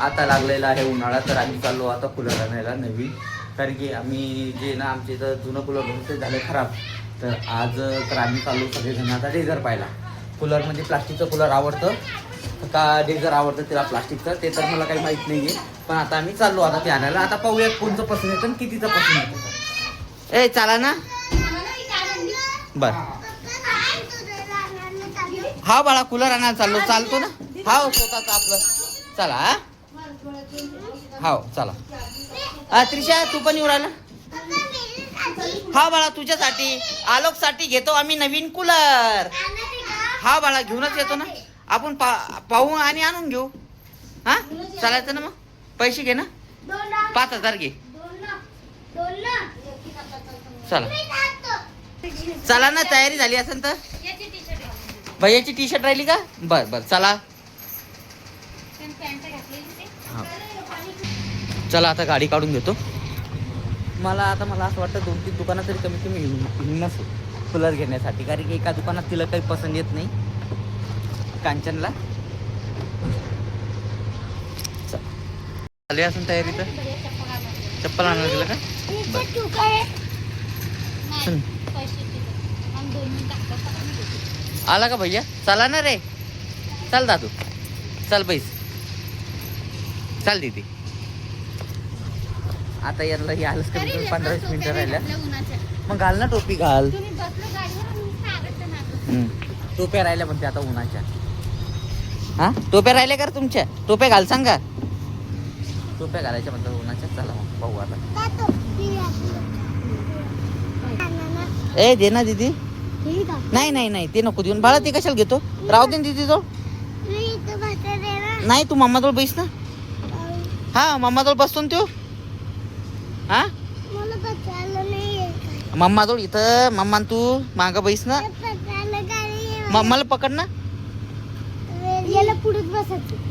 आता लागलेला आहे उन्हाळा, तर आम्ही चाललो आता कूलर आणायला नवीन. कारण की आम्ही जे ना आमच्या इथं जुनं कूलर होतं ते झालं खराब. तर आज तर आम्ही चाललो सगळेजण आता डेझर पाहायला. कूलर म्हणजे प्लास्टिकचं कूलर आवडतं का डेझर आवडतं तिला प्लास्टिकचं ते तर मला काही माहीत नाही आहे. पण आता आम्ही चाललो आता ते आणायला. आता पाहूयात कोणचं पसंत येतं आणि कितीचं पसंत येतं. ए चला ना बर. हा बाळा कूलर आणायला चाललो. चालतो ना हा स्वतःच आपलं. चला हा चला. त्रिशा तू पण येऊ राहिला. हा बाळा तुझ्यासाठी आलोकसाठी घेतो आम्ही नवीन कूलर. हा बाळा घेऊनच येतो ना आपण. पाहू आणि आणून घेऊ. हा चालायचं ना मग. पैसे घे ना 5,000 घे. चला चला ना तयारी झाली असेल तर. भैयाची टी शर्ट राहिली का. बर बर चला. चला आता गाडी काढून घेतो. मला असं वाटतं 2-3 दुकानात तरी कमीत कमी हिंगणच कूलर घेण्यासाठी. कारण की एका दुकानात तिला काही पसंत येत नाही कांचनला. झाली असून तयारी तर चप्पल आणायला गेलं का. आला का भैया. चला ना रे. चल दादू चल बैस. चल दीदी. आता यांना ही आलंच कमी 15-20 मिनिटं राहिल्या. मग घाल ना टोपी घाल. टोप्या राहिल्या म्हणते आता उन्हाच्या. हा टोप्या राहिल्या का तुमच्या. टोप्या घाल सांगा. टोप्या घालायच्या म्हणतात उन्हाच्या. चला मग पाहू आता. ए दे ना दीदी. नाही नाही नाही ते नको देऊन बाळा. ते कशाला घेतो. राहू दे दीदी जवळ. नाही तू मम्मा जवळ बैस ना. हा मम्मा जवळ बसतो ना तू. हा मम्मा जवळ इथं. मम्मा तू माग बैस ना. मम्माला पकड ना. पुढे बसायचं.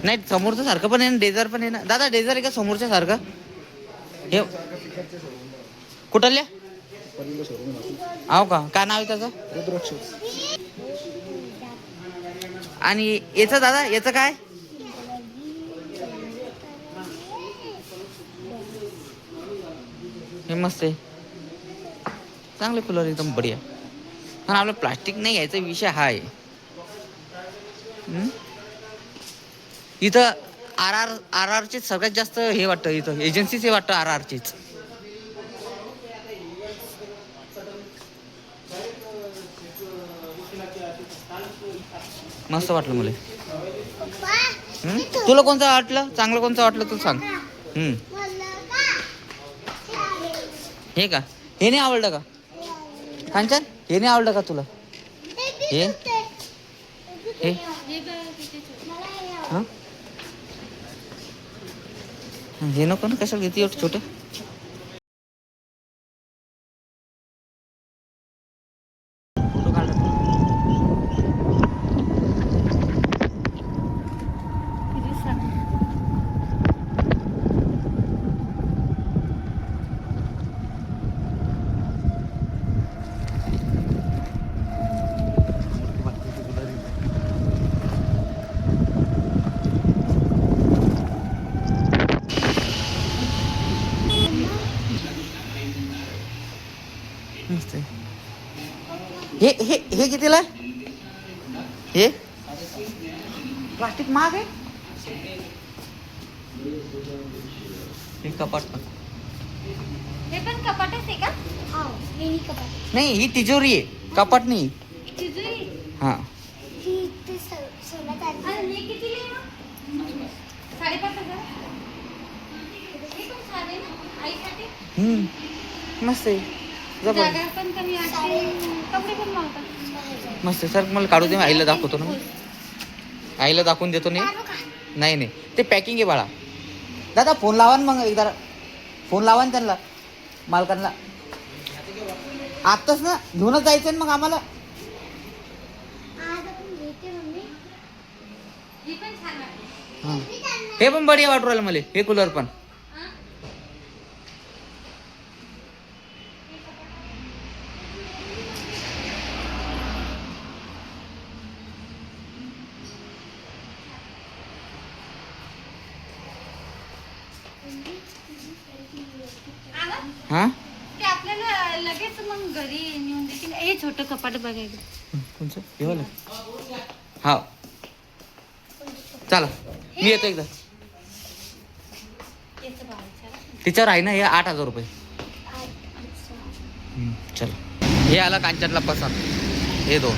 नाही समोरचं सारखं पण आहे ना. डेझर पण आहे ना दादा. डेझर आहे का समोरच्या सारखं. हे कुठल्या हो का. काय नाव आहे त्याचं. आणि याचं दादा याचं काय. हे मस्त आहे. चांगले कूलर एकदम बढिया. पण आपलं प्लास्टिक नाही यायचा विषय हा आहे. इथं आर चे सगळ्यात जास्त हे वाटतं. इथं एजन्सीच हे वाटतं आर चीच. मस्त वाटलं मला. तुला कोणतं वाटलं चांगलं. कोणतं वाटलं तू सांग. हे का. हे नाही आवडलं का कांचन. हे नाही आवडलं का तुला. हे हे नको ना. कशाला घेते एवढं छोटे. फोटो काढ. हे हे हे कितीला. हे प्लास्टिक महाग आहे. हे कपाट पण. हे पण कपाटच आहे का. नाही ही तिजोरी आहे कपाट नाही. तिजोरी. हा मस्त आहे. जा बघ. जागा पण कमी असते, कपडे पण मावतात. मस्त आहे. सर मला काढू दे, मी आईला दाखवतो ना. आईला दाखवून देतो नाही. नाही नाही ते पॅकिंग आहे बाळा. दादा फोन लावा ना मग एकदा. फोन लावा ना त्यांना, मालकांना. आत्ताच ना घेऊनच जायचं ना मग आम्हाला. ही पण छान वाटते. हां हे पण बढिया वाटू राहिलं मला, हे कूलर पण. आलं? हां ते आपल्याला लगेच मग घरी नेऊन देतील. हे छोटं कपाट बघायचं. कोणचं हे वालं? हा चला मी येतो एकदा. याचं भाव विचारा. तिच्यावर आहे ना हे 8,000 रुपये. चलो हे आला कांचनला पसंत. हे दोन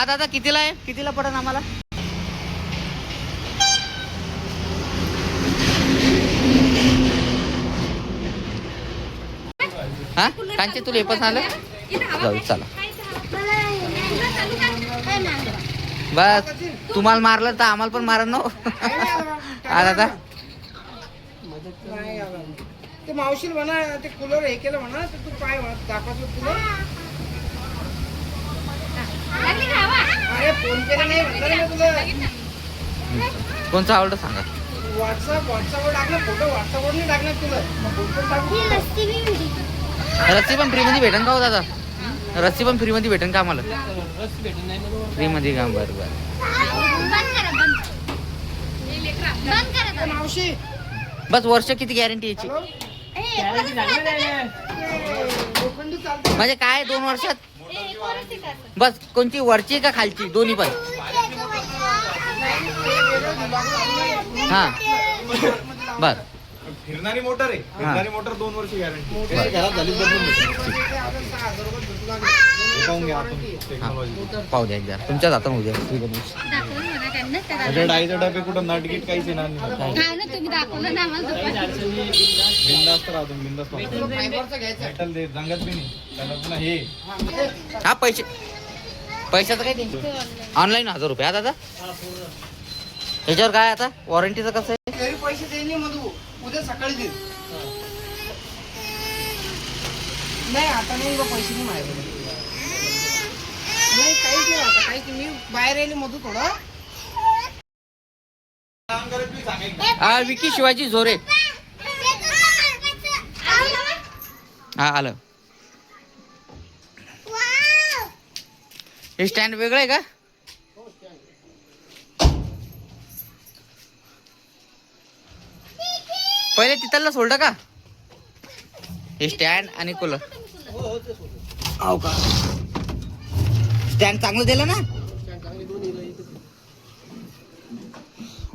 दादा कितीला आहे, कितीला पडेल आम्हाला? हा कांचे तुला हे पण आलं? जाऊ चला बस. तुम्हाला मारलं तर आम्हाला पण मारन ना. दादा ते मावशील म्हणा ते कूलर हे केलं म्हणा तर तू काय म्हणत दाखवतो तुला. लागली खावा. अरे फोन केला नाही म्हणलं ना तुला. कोणचं आवडतं सांगा. व्हॉट्सअपवर टाकलं फोटो. व्हॉट्सअपवर नाही टाकणार तुला. फोटो टाकू. रस्सी पण फ्री मध्ये भेटेन का हो दादा? रस्सी पण फ्री मध्ये भेटेन का आम्हाला? फ्री मध्ये का? बरं बरं. बंद करा, बंद. बंद करा ए, मावशी बस वर्ष किती गॅरंटी याची? हॅलो ए, परत राहतं. लोखंडी चालतं. म्हणजे काय 2 वर्षात? ए, परत येतात. बस कोणची वरची का खालची दोन्ही पण? हा बर. फिरणारी मोटर आहे. फिरणारी मोटर 2 वर्ष गॅरंटी. घरात झाली पाहून घ्या आपण टेक्नॉलॉजी. पाहू द्या एकदा तुमच्याच हातात उद्या. दाखवून म्हणा त्यांना त्याला. त्याच्या डाईचं डबे कुठं नटगीट काहीच येणार नाही. हा ना, तुम्ही दाखवलं ना आम्हाला दुपारी. बिंदास्त राहतो बिंदास्त. फायबरचं घ्यायचं. मेटल दे जंगत बी नाही त्याला पुन्हा हे. हा पैशाचं काय ते ऑनलाईन 1,000 रुपये. हा दादा ह्याच्यावर काय आता वॉरंटीचं कसं आहे? घरी पैसे देईल नाही मधू. उद्या सकाळी देईल. नाही आता नाही बा, पैसे नाही माझ्याकडे. नाही काहीच नाही आता काहीच नाही. मी बाहेर येईल मधू थोडं. विकी शिवाजी झोरे. हा आलं. हे स्टँड वेगळं आहे का? पहिले तिथला सोडलं का हे स्टँड आणि कूलर? हो का? स्टँड चांगलं दिलं ना?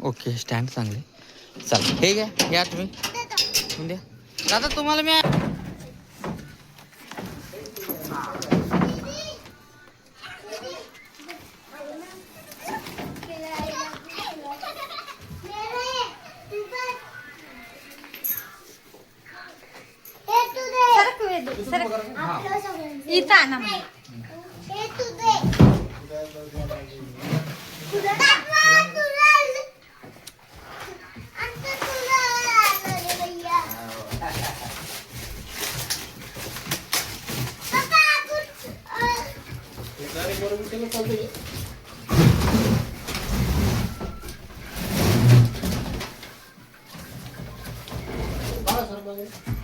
ओके स्टँड चांगले. चालेल हे घ्या. या तुम्ही घेऊन द्या दादा. तुम्हाला मी सरक वेद, सरक. इथं आणा मग.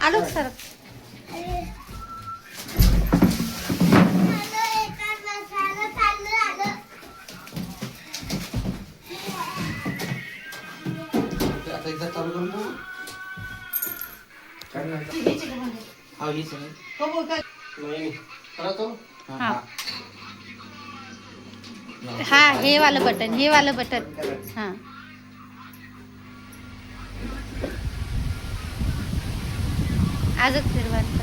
आलो सरक. एकदा चालू करून बघू. हा हीच आहे. हा हा हे वालं बटन, हे वालं बटन. हा आजच फिरवायचं.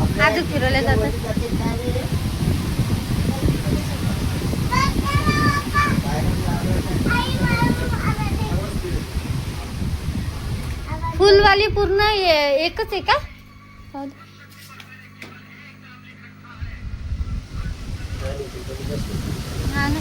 आपल्या अजून फिरवल्या जातात. फुलवाली पूर्ण एकच आहे का? हा ना.